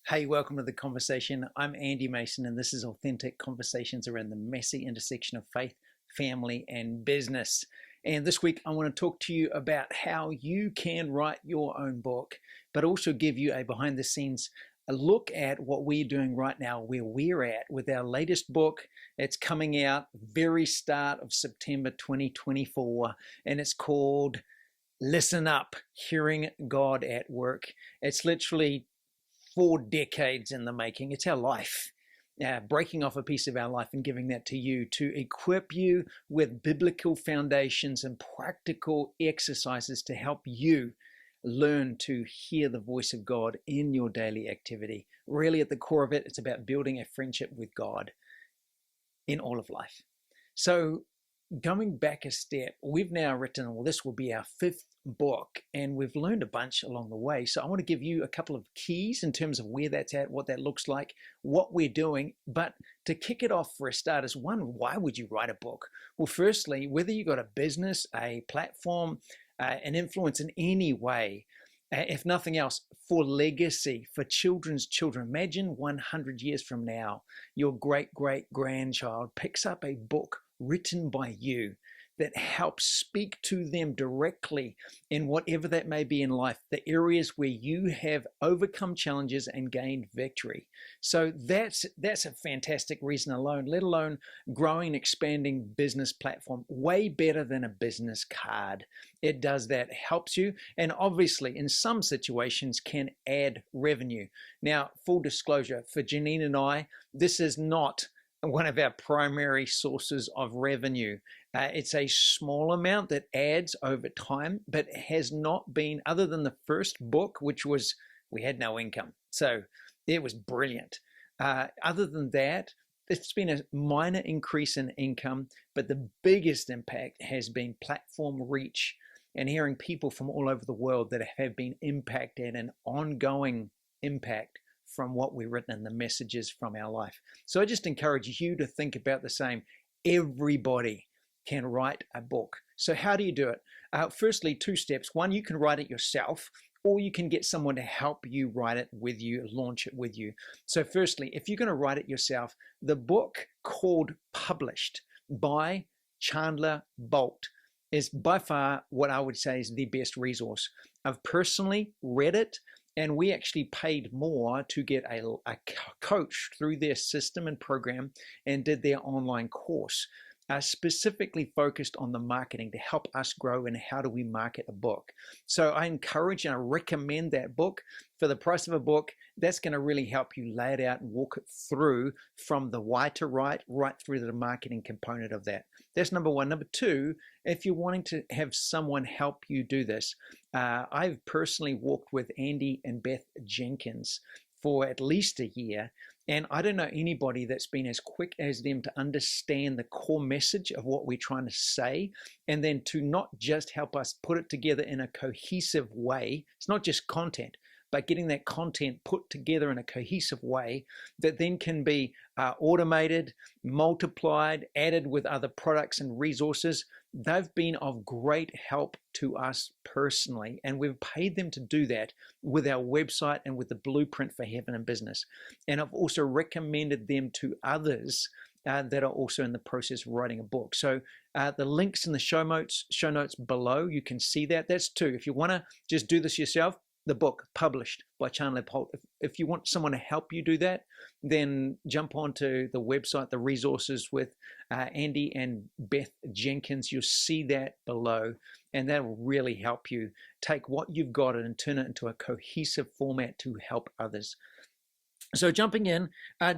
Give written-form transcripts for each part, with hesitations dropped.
Hey, welcome to the conversation. I'm Andy Mason, and this is Authentic Conversations around the messy intersection of faith, family, and business. And this week, I want to talk to you about how you can write your own book, but also give you a behind the scenes a look at what we're doing right now, where we're at with our latest book. It's coming out very start of September 2024, and it's called Listen Up, Hearing God at Work. It's literally 4 decades in the making. It's our life. Breaking off a piece of our life and giving that to you to equip you with biblical foundations and practical exercises to help you learn to hear the voice of God in your daily activity. Really, at the core of it, it's about building a friendship with God in all of life. So, going back a step, we've now written, well, this will be our 5th book, and we've learned a bunch along the way. So I want to give you a couple of keys in terms of where that's at, what that looks like, what we're doing. But to kick it off for a start is one, why would you write a book? Well, firstly, whether you've got a business, a platform, an influence in any way, if nothing else, for legacy, for children's children. Imagine 100 years from now, your great-great-grandchild picks up a book written by you that helps speak to them directly in whatever that may be in life, the areas where you have overcome challenges and gained victory. So that's a fantastic reason alone, let alone growing, expanding business platform, way better than a business card. It does that, helps you, and obviously in some situations can add revenue. Now, full disclosure, for Janine and I, this is not one of our primary sources of revenue. It's a small amount that adds over time, but has not been, other than the first book, which was, we had no income. So it was brilliant. Other than that, it's been a minor increase in income, but the biggest impact has been platform reach and hearing people from all over the world that have been impacted, an ongoing impact from what we've written and the messages from our life. So I just encourage you to think about the same. Everybody can write a book. So how do you do it? Firstly, 2 steps. One, you can write it yourself, or you can get someone to help you write it with you, launch it with you. So firstly, if you're going to write it yourself, the book called Published by Chandler Bolt is by far what I would say is the best resource. I've personally read it, and we actually paid more to get a coach through their system and program and did their online course, specifically focused on the marketing to help us grow and how do we market a book. So I encourage and I recommend that book. For the price of a book, that's going to really help you lay it out and walk it through from the why to write, right through to the marketing component of that. That's number one. Number two, if you're wanting to have someone help you do this, I've personally walked with Andy and Beth Jenkins for at least a year. And I don't know anybody that's been as quick as them to understand the core message of what we're trying to say, and then to not just help us put it together in a cohesive way. It's not just content, but getting that content put together in a cohesive way that then can be automated, multiplied, added with other products and resources. They've been of great help to us personally, and we've paid them to do that with our website and with the blueprint for heaven and business. And I've also recommended them to others that are also in the process of writing a book. So the links in the show notes below, you can see that. That's 2. If you want to just do this yourself, the book Published by Chandler Bolt. If you want someone to help you do that, then jump onto the website, the resources with Andy and Beth Jenkins. You'll see that below, and that will really help you take what you've got and turn it into a cohesive format to help others. So jumping in,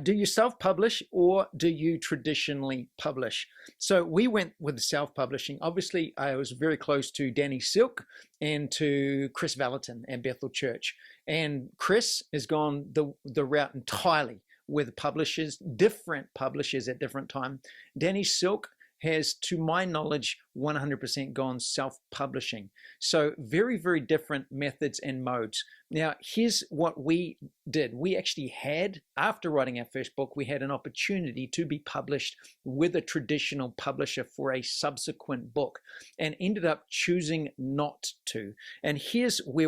do you self-publish or do you traditionally publish? So we went with self-publishing. Obviously, I was very close to Danny Silk and to Chris Valentin at Bethel Church. And Chris has gone the route entirely with publishers, different publishers at different time. Danny Silk has, to my knowledge, 100% gone self-publishing. So very, very different methods and modes. Now, here's what we did. We actually had, after writing our first book, we had an opportunity to be published with a traditional publisher for a subsequent book and ended up choosing not to. And here's why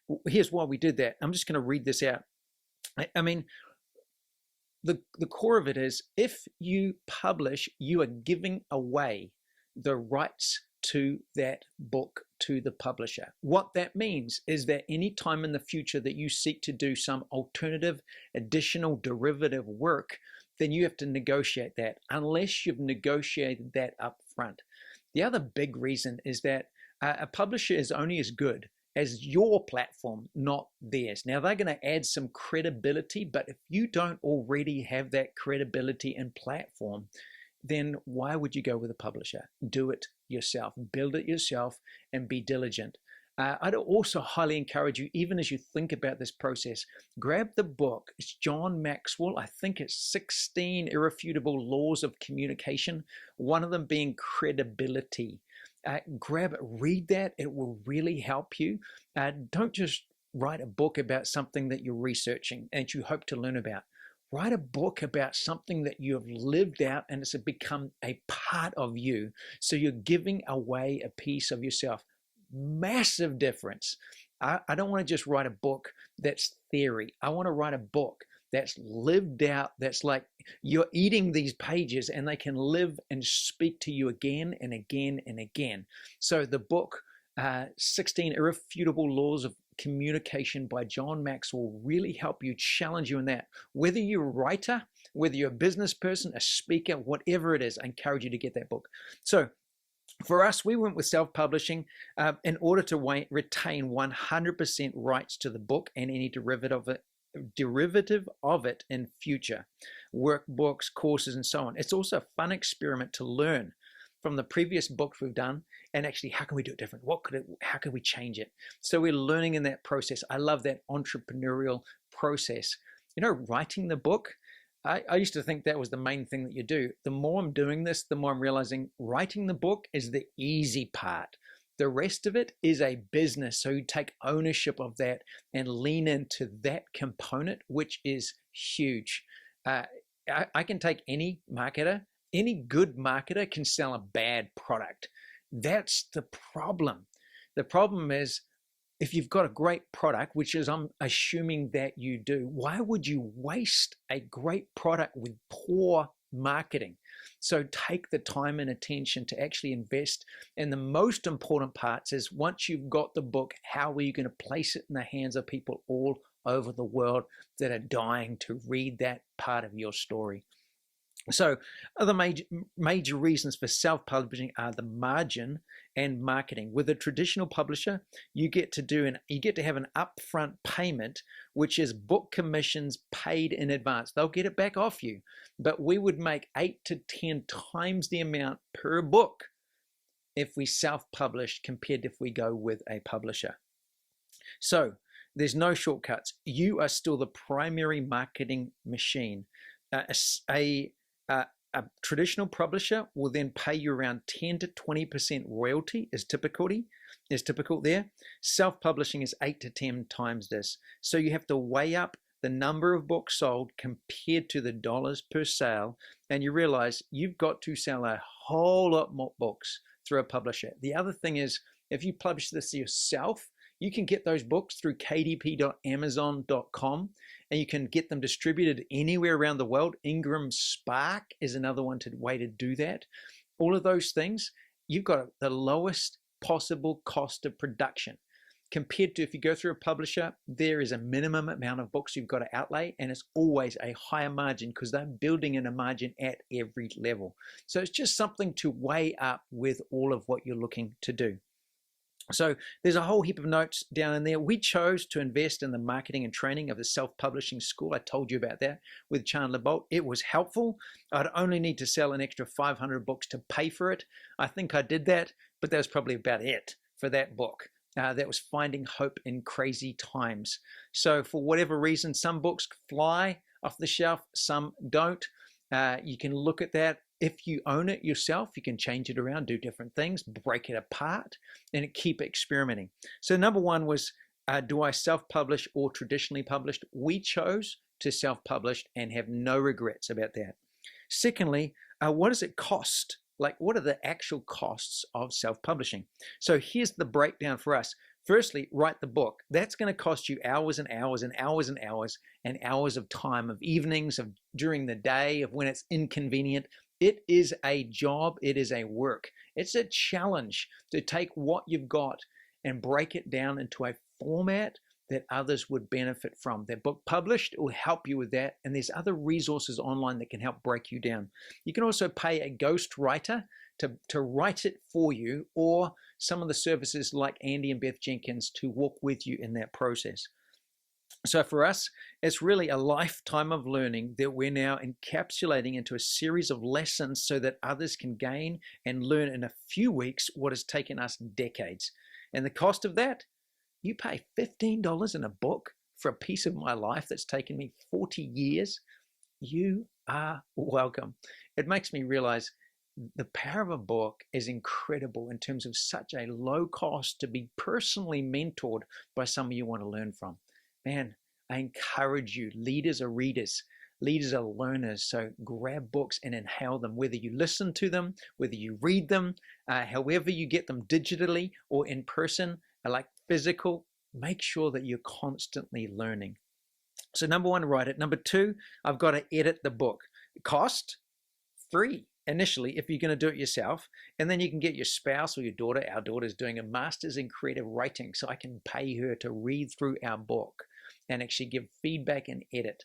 we did that. I'm just going to read this out. I mean, the core of it is, if you publish, you are giving away the rights to that book to the publisher. What that means is that any time in the future that you seek to do some alternative, additional, derivative work, then you have to negotiate that, unless you've negotiated that up front. The other big reason is that a publisher is only as good as your platform, not theirs. Now, they're going to add some credibility, but if you don't already have that credibility and platform, then why would you go with a publisher? Do it yourself, build it yourself, and be diligent. I'd also highly encourage you, even as you think about this process, grab the book. It's John Maxwell. I think it's 16 Irrefutable Laws of Communication, one of them being credibility. Grab it, read that. It will really help you. Don't just write a book about something that you're researching and you hope to learn about. Write a book about something that you have lived out and it's become a part of you. So you're giving away a piece of yourself. Massive difference. I don't want to just write a book that's theory. I want to write a book that's lived out, that's like you're eating these pages and they can live and speak to you again and again and again. So the book, 16 Irrefutable Laws of Communication by John Maxwell, will really help you, challenge you in that. Whether you're a writer, whether you're a business person, a speaker, whatever it is, I encourage you to get that book. So for us, we went with self-publishing in order to retain 100% rights to the book and any derivative of it in future workbooks, courses, and so on. It's also a fun experiment to learn from the previous books we've done, and actually, how can we do it different? How can we change it? So we're learning in that process. I love that entrepreneurial process. You know, writing the book, I used to think that was the main thing that you do. The more I'm doing this, the more I'm realizing writing the book is the easy part. The rest of it is a business. So you take ownership of that and lean into that component, which is huge. I can take any marketer, any good marketer can sell a bad product. That's the problem. The problem is, if you've got a great product, which is I'm assuming that you do, why would you waste a great product with poor marketing? So take the time and attention to actually invest. And the most important parts is, once you've got the book, how are you going to place it in the hands of people all over the world that are dying to read that part of your story? So other major reasons for self-publishing are the margin and marketing. With a traditional publisher, you get to have an upfront payment, which is book commissions paid in advance. They'll get it back off you, but we would make 8 to 10 times the amount per book if we self-published compared to if we go with a publisher. So there's no shortcuts. You are still the primary marketing machine. A traditional publisher will then pay you around 10 to 20% royalty is typical there. Self-publishing is 8 to 10 times this. So you have to weigh up the number of books sold compared to the dollars per sale, and you realize you've got to sell a whole lot more books through a publisher. The other thing is, if you publish this yourself, you can get those books through kdp.amazon.com, and you can get them distributed anywhere around the world. Ingram Spark is another way to do that. All of those things, you've got the lowest possible cost of production. Compared to if you go through a publisher, there is a minimum amount of books you've got to outlay, and it's always a higher margin because they're building in a margin at every level. So it's just something to weigh up with all of what you're looking to do. So there's a whole heap of notes down in there. We chose to invest in the marketing and training of the self-publishing school. I told you about that with Chandler Bolt. It was helpful. I'd only need to sell an extra 500 books to pay for it. I think I did that, but that was probably about it for that book. That was Finding Hope in Crazy Times. So for whatever reason, some books fly off the shelf, some don't. You can look at that. If you own it yourself, you can change it around, do different things, break it apart, and keep experimenting. So number one was, do I self-publish or traditionally published? We chose to self-publish and have no regrets about that. Secondly, what does it cost? Like, what are the actual costs of self-publishing? So here's the breakdown for us. Firstly, write the book. That's going to cost you hours and hours and hours and hours and hours of time, of evenings, of during the day, of when it's inconvenient. It is a job. It is a work. It's a challenge to take what you've got and break it down into a format that others would benefit from. That book published will help you with that, and there's other resources online that can help break you down. You can also pay a ghost writer to write it for you, or some of the services like Andy and Beth Jenkins to walk with you in that process. So for us, it's really a lifetime of learning that we're now encapsulating into a series of lessons so that others can gain and learn in a few weeks what has taken us decades. And the cost of that, you pay $15 in a book for a piece of my life that's taken me 40 years. You are welcome. It makes me realize the power of a book is incredible in terms of such a low cost to be personally mentored by someone you want to learn from. Man, I encourage you. Leaders are readers. Leaders are learners. So grab books and inhale them, whether you listen to them, whether you read them, however you get them digitally or in person, like physical, make sure that you're constantly learning. So number one, write it. Number two, I've got to edit the book. Cost? Free initially if you're going to do it yourself, and then you can get your spouse or your daughter. Our daughter's doing a master's in creative writing, so I can pay her to read through our book and actually give feedback and edit.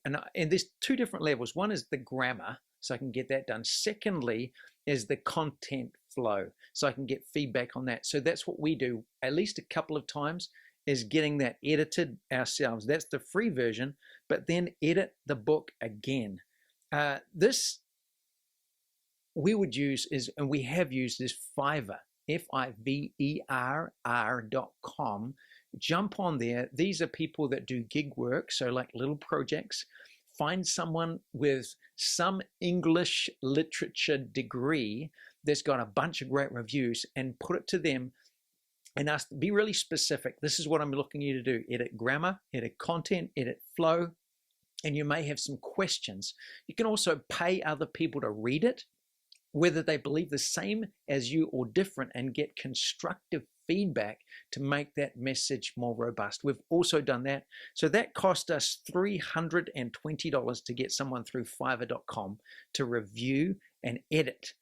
And there's two different levels. One is the grammar, so I can get that done. Secondly is the content flow, so I can get feedback on that. So that's what we do at least a couple of times, is getting that edited ourselves. That's the free version, but then edit the book again. This we would use is, and we have used, is Fiverr, Fiverr.com. Jump on there. These are people that do gig work, so like little projects. Find someone with some English literature degree that's got a bunch of great reviews and put it to them and ask, be really specific. This is what I'm looking you to do. Edit grammar, edit content, edit flow, and you may have some questions. You can also pay other people to read it, whether they believe the same as you or different, and get constructive feedback to make that message more robust. We've also done that. So that cost us $320 to get someone through Fiverr.com to review and edit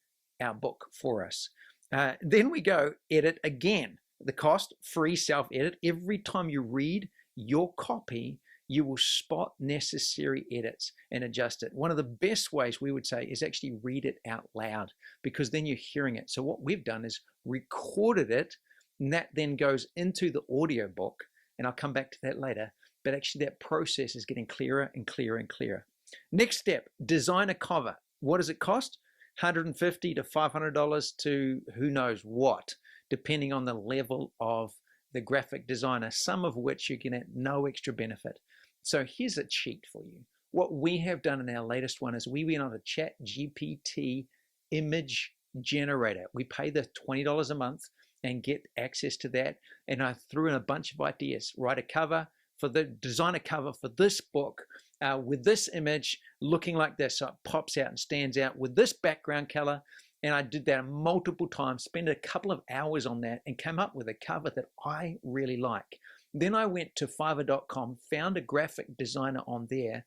our book for us. Then we go edit again. The cost, free self-edit. Every time you read your copy, you will spot necessary edits and adjust it. One of the best ways we would say is actually read it out loud, because then you're hearing it. So what we've done is recorded it, and that then goes into the audiobook, and I'll come back to that later. But actually that process is getting clearer and clearer and clearer. Next step, design a cover. What does it cost? $150 to $500 to who knows what, depending on the level of the graphic designer, some of which you get at no extra benefit. So here's a cheat for you. What we have done in our latest one is we went on a ChatGPT image generator. We pay the $20 a month and get access to that. And I threw in a bunch of ideas. Write a cover for design a cover for this book with this image looking like this. So it pops out and stands out with this background color. And I did that multiple times, spent a couple of hours on that, and came up with a cover that I really like. Then I went to Fiverr.com, found a graphic designer on there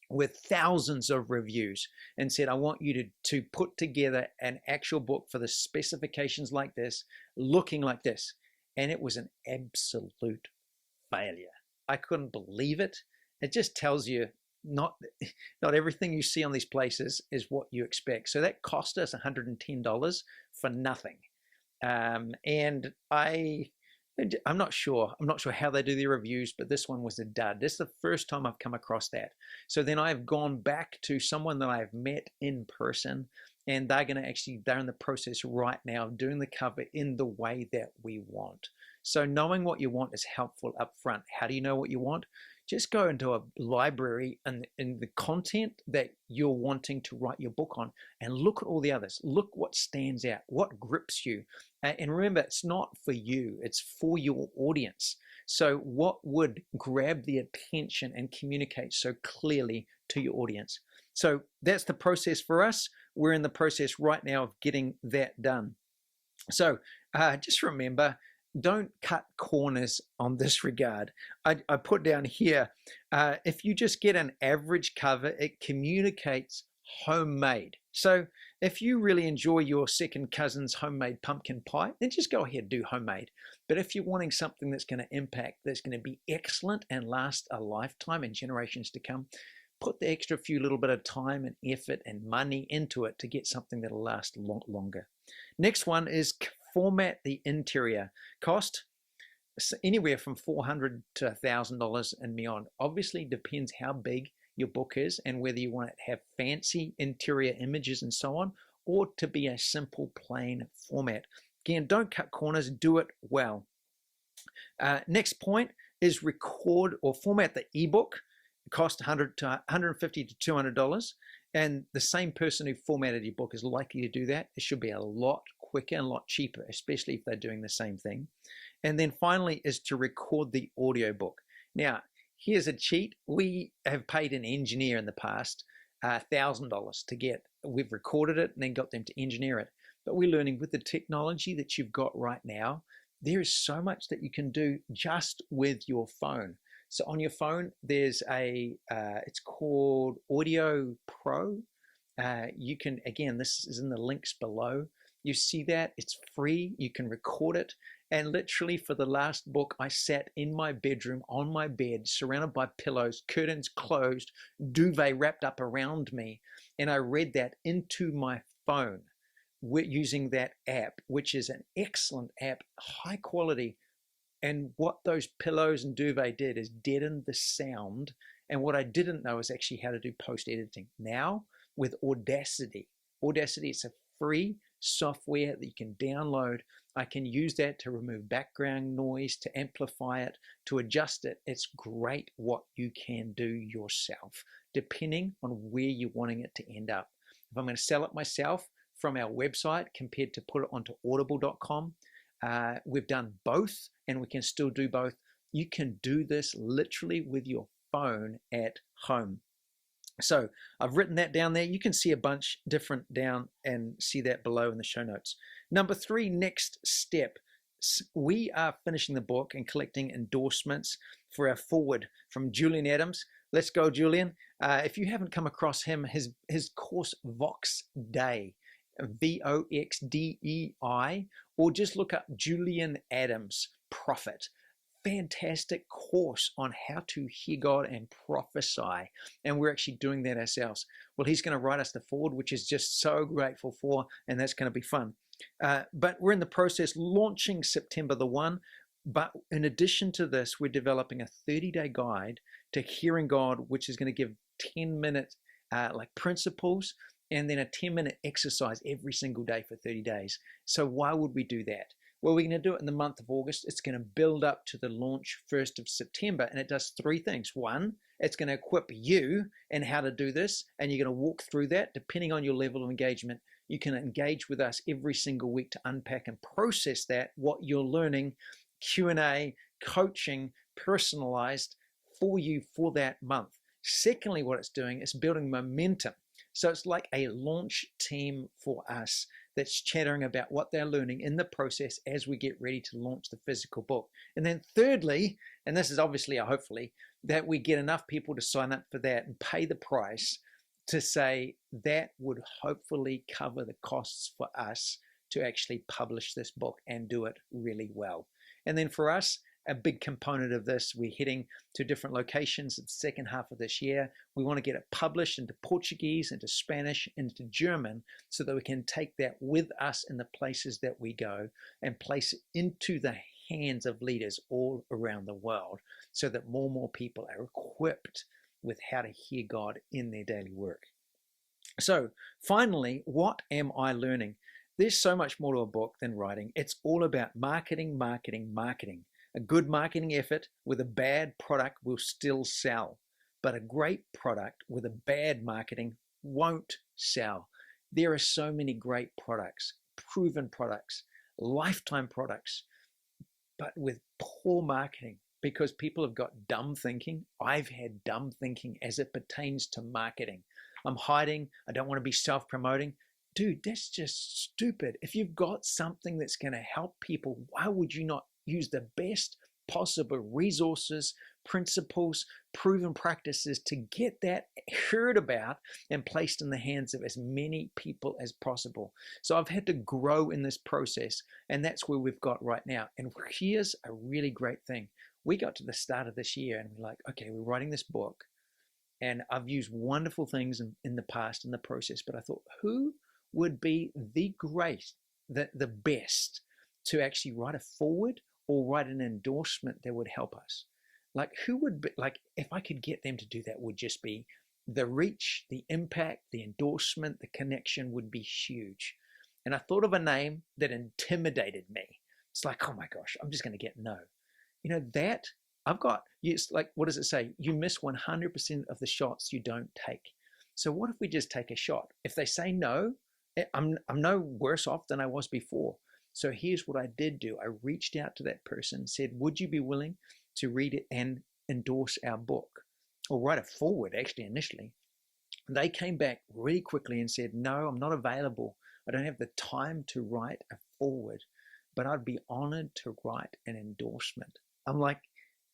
with thousands of reviews, and said, I want you to put together an actual book for the specifications like this, looking like this. And it was an absolute failure. I couldn't believe it. It just tells you not everything you see on these places is what you expect. So that cost us $110 for nothing. And I'm not sure how they do their reviews, but this one was a dud. This is the first time I've come across that. So then I've gone back to someone that I've met in person, and they're in the process right now of doing the cover in the way that we want. So knowing what you want is helpful up front. How do you know what you want? Just go into a library and in the content that you're wanting to write your book on, and look at all the others. Look what stands out, what grips you. And remember, it's not for you, it's for your audience. So what would grab the attention and communicate so clearly to your audience? So that's the process for us. We're in the process right now of getting that done. So just remember, don't cut corners on this regard. I put down here, if you just get an average cover, it communicates homemade. So if you really enjoy your second cousin's homemade pumpkin pie, then just go ahead and do homemade. But if you're wanting something that's going to impact, that's going to be excellent and last a lifetime and generations to come, put the extra few little bit of time and effort and money into it to get something that'll last a lot longer. Next one is format the interior. Cost anywhere from $400 to $1,000 and beyond. Obviously depends how big your book is and whether you want it to have fancy interior images and so on, or to be a simple plain format. Again, don't cut corners, do it well. Next point is record or format the ebook. It costs $150 to $200, and the same person who formatted your book is likely to do that. It should be a lot quicker and a lot cheaper, especially if they're doing the same thing. And then finally is to record the audiobook. Now, here's a cheat. We have paid an engineer in the past $1,000 to get, we've recorded it and then got them to engineer it. But we're learning with the technology that you've got right now, there is so much that you can do just with your phone. So on your phone, there's it's called Audio Pro. You can, again, this is in the links below. You see that, it's free, you can record it. And literally for the last book, I sat in my bedroom on my bed, surrounded by pillows, curtains closed, duvet wrapped up around me. And I read that into my phone using that app, which is an excellent app, high quality. And what those pillows and duvet did is deaden the sound. And what I didn't know is actually how to do post-editing. Now with Audacity, it's a free software that you can download. I can use that to remove background noise, to amplify it, to adjust it. It's great what you can do yourself, depending on where you're wanting it to end up. If I'm going to sell it myself from our website compared to put it onto audible.com, we've done both and we can still do both. You can do this literally with your phone at home. So I've written that down there. You can see a bunch different down and see that below in the show notes. Number 3, next step. We are finishing the book and collecting endorsements for our forward from Julian Adams. Let's go, Julian. If you haven't come across him, his course Vox Day, VOXDEI, or just look up Julian Adams Prophet. Fantastic course on how to hear God and prophesy, and we're actually doing that ourselves. Well, he's going to write us the forward, which is just so grateful for, and that's going to be fun. But we're in the process launching September the 1. But in addition to this, we're developing a 30-day guide to hearing God, which is going to give 10-minute like principles, and then a 10-minute exercise every single day for 30 days. So why would we do that? Well, we're going to do it in the month of August. It's going to build up to the launch 1st of September, and it does 3 things. 1, it's going to equip you in how to do this, and you're going to walk through that. Depending on your level of engagement, you can engage with us every single week to unpack and process that, what you're learning, Q&A, coaching, personalized for you for that month. Secondly, what it's doing is building momentum. So it's like a launch team for us that's chattering about what they're learning in the process as we get ready to launch the physical book. And then thirdly, and this is obviously a hopefully, that we get enough people to sign up for that and pay the price to say that would hopefully cover the costs for us to actually publish this book and do it really well. And then for us, a big component of this, we're heading to different locations in the second half of this year. We want to get it published into Portuguese, into Spanish, into German, so that we can take that with us in the places that we go and place it into the hands of leaders all around the world, so that more and more people are equipped with how to hear God in their daily work. So finally, what am I learning? There's so much more to a book than writing. It's all about marketing, marketing, marketing. A good marketing effort with a bad product will still sell, but a great product with a bad marketing won't sell. There are so many great products, proven products, lifetime products, but with poor marketing, because people have got dumb thinking. I've had dumb thinking as it pertains to marketing. I'm hiding. I don't want to be self-promoting. Dude, that's just stupid. If you've got something that's going to help people, why would you not use the best possible resources, principles, proven practices to get that heard about and placed in the hands of as many people as possible. So I've had to grow in this process, and that's where we've got right now. And here's a really great thing. We got to the start of this year and we're like, okay, we're writing this book, and I've used wonderful things in the past in the process, but I thought, who would be the best to actually write a foreword or write an endorsement that would help us? Like, who would be, like, if I could get them to do that, would just be the reach, the impact, the endorsement, the connection would be huge. And I thought of a name that intimidated me. It's like, oh my gosh, I'm just going to get no. You know, that I've got, it's like, what does it say? You miss 100% of the shots you don't take. So what if we just take a shot? If they say no, I'm no worse off than I was before. So here's what I did do. I reached out to that person, said, would you be willing to read it and endorse our book? Or write a foreword, actually, initially. They came back really quickly and said, no, I'm not available. I don't have the time to write a foreword, but I'd be honored to write an endorsement. I'm like,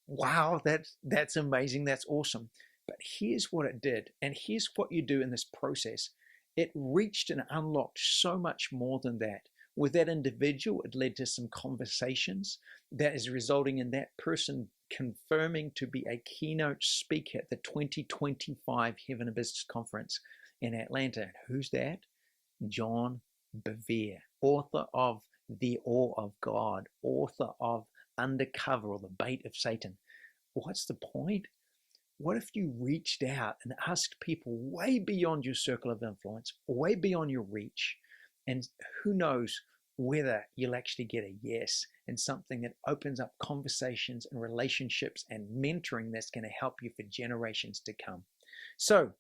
wow, that's amazing. That's awesome. But here's what it did. And here's what you do in this process. It reached and unlocked so much more than that. With that individual, it led to some conversations that is resulting in that person confirming to be a keynote speaker at the 2025 Heaven and Business Conference in Atlanta. And who's that? John Bevere, author of The Awe of God, author of Undercover, or The Bait of Satan. What's the point? What if you reached out and asked people way beyond your circle of influence, way beyond your reach, and who knows whether you'll actually get a yes, and something that opens up conversations and relationships and mentoring that's going to help you for generations to come. So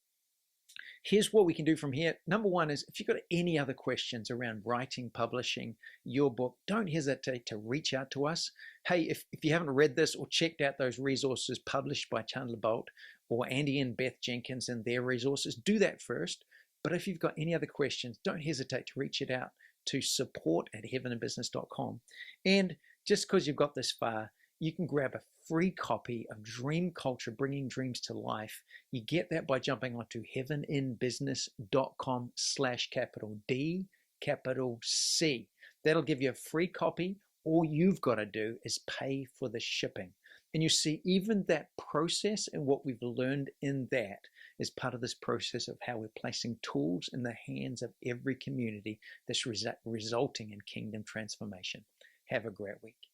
here's what we can do from here. Number one is, if you've got any other questions around writing, publishing your book, don't hesitate to reach out to us. Hey, if you haven't read this or checked out those resources published by Chandler Bolt or Andy and Beth Jenkins and their resources, do that first. But if you've got any other questions, don't hesitate to reach it out to support@heavenandbusiness.com. And just because you've got this far, you can grab a free copy of Dream Culture, Bringing Dreams to Life. You get that by jumping onto heaveninbusiness.com/D C. That'll give you a free copy. All you've got to do is pay for the shipping. And you see, even that process and what we've learned in that is part of this process of how we're placing tools in the hands of every community that's resulting in kingdom transformation. Have a great week.